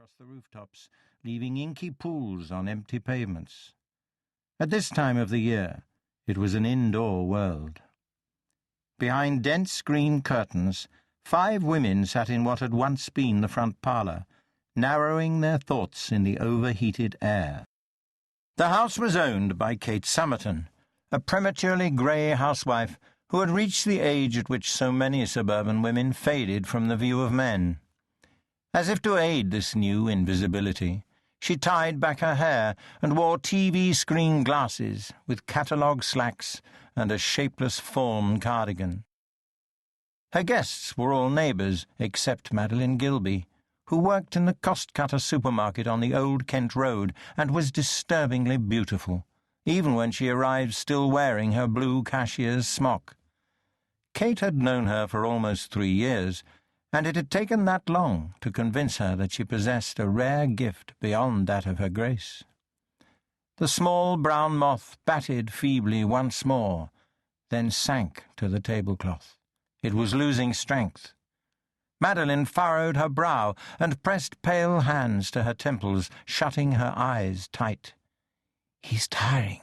across the rooftops, leaving inky pools on empty pavements. At this time of the year, it was an indoor world. Behind dense green curtains, 5 women sat in what had once been the front parlour, narrowing their thoughts in the overheated air. The house was owned by Kate Summerton, a prematurely grey housewife who had reached the age at which so many suburban women faded from the view of men. As if to aid this new invisibility, she tied back her hair and wore TV screen glasses with catalogue slacks and a shapeless fawn cardigan. Her guests were all neighbours except Madeline Gilby, who worked in the cost-cutter supermarket on the Old Kent Road and was disturbingly beautiful, even when she arrived still wearing her blue cashier's smock. Kate had known her for almost 3 years, and it had taken that long to convince her that she possessed a rare gift beyond that of her grace. The small brown moth batted feebly once more, then sank to the tablecloth. It was losing strength. Madeline furrowed her brow and pressed pale hands to her temples, shutting her eyes tight. "He's tiring.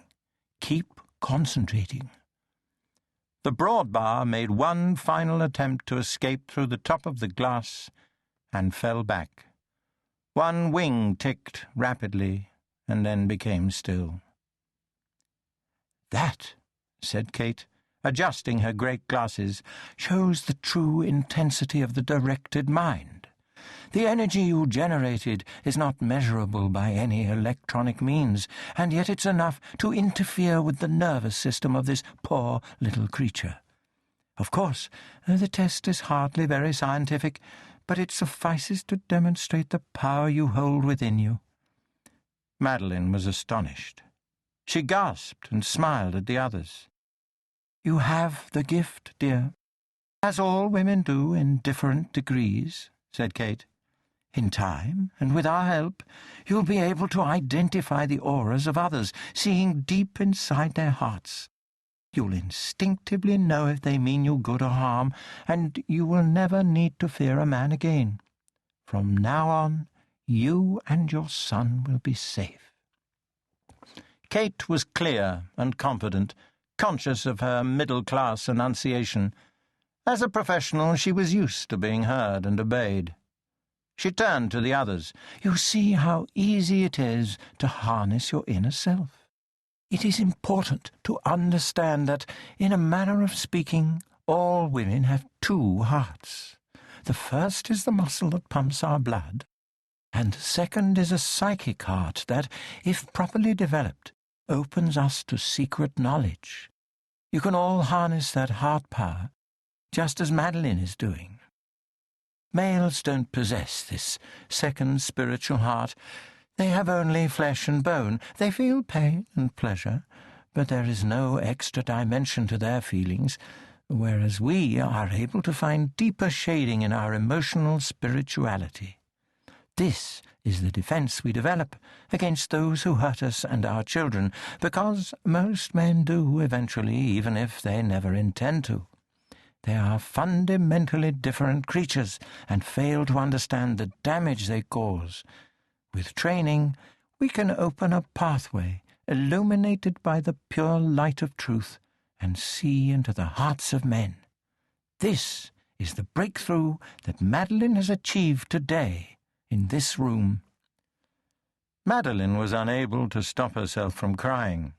Keep concentrating." The broad bar made one final attempt to escape through the top of the glass and fell back. One wing ticked rapidly and then became still. "That," said Kate, adjusting her great glasses, "shows the true intensity of the directed mind. The energy you generated is not measurable by any electronic means, and yet it's enough to interfere with the nervous system of this poor little creature. Of course, the test is hardly very scientific, but it suffices to demonstrate the power you hold within you." Madeline was astonished. She gasped and smiled at the others. "You have the gift, dear, as all women do in different degrees," said Kate. "In time, and with our help, you'll be able to identify the auras of others, seeing deep inside their hearts. You'll instinctively know if they mean you good or harm, and you will never need to fear a man again. From now on, you and your son will be safe." Kate was clear and confident, conscious of her middle-class enunciation. As a professional, she was used to being heard and obeyed. She turned to the others. "You see how easy it is to harness your inner self. It is important to understand that, in a manner of speaking, all women have 2 hearts. The first is the muscle that pumps our blood, and the second is a psychic heart that, if properly developed, opens us to secret knowledge. You can all harness that heart power, just as Madeline is doing. Males don't possess this second spiritual heart. They have only flesh and bone. They feel pain and pleasure, but there is no extra dimension to their feelings, whereas we are able to find deeper shading in our emotional spirituality. This is the defense we develop against those who hurt us and our children, because most men do eventually, even if they never intend to. They are fundamentally different creatures and fail to understand the damage they cause. With training, we can open a pathway illuminated by the pure light of truth and see into the hearts of men. This is the breakthrough that Madeline has achieved today in this room." Madeline was unable to stop herself from crying.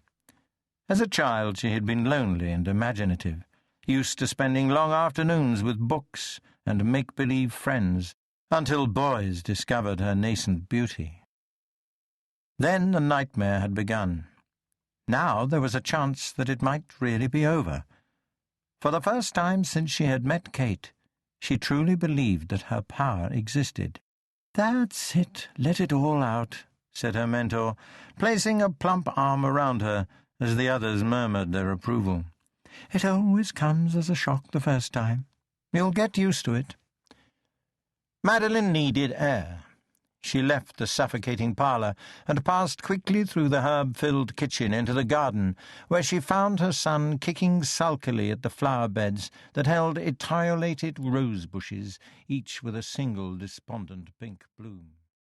As a child, she had been lonely and imaginative, used to spending long afternoons with books and make-believe friends, until boys discovered her nascent beauty. Then the nightmare had begun. Now there was a chance that it might really be over. For the first time since she had met Kate, she truly believed that her power existed. "That's it, let it all out," said her mentor, placing a plump arm around her as the others murmured their approval. "It always comes as a shock the first time. You'll get used to it." Madeline needed air. She left the suffocating parlour and passed quickly through the herb-filled kitchen into the garden, where she found her son kicking sulkily at the flower beds that held etiolated rose bushes, each with a single despondent pink bloom.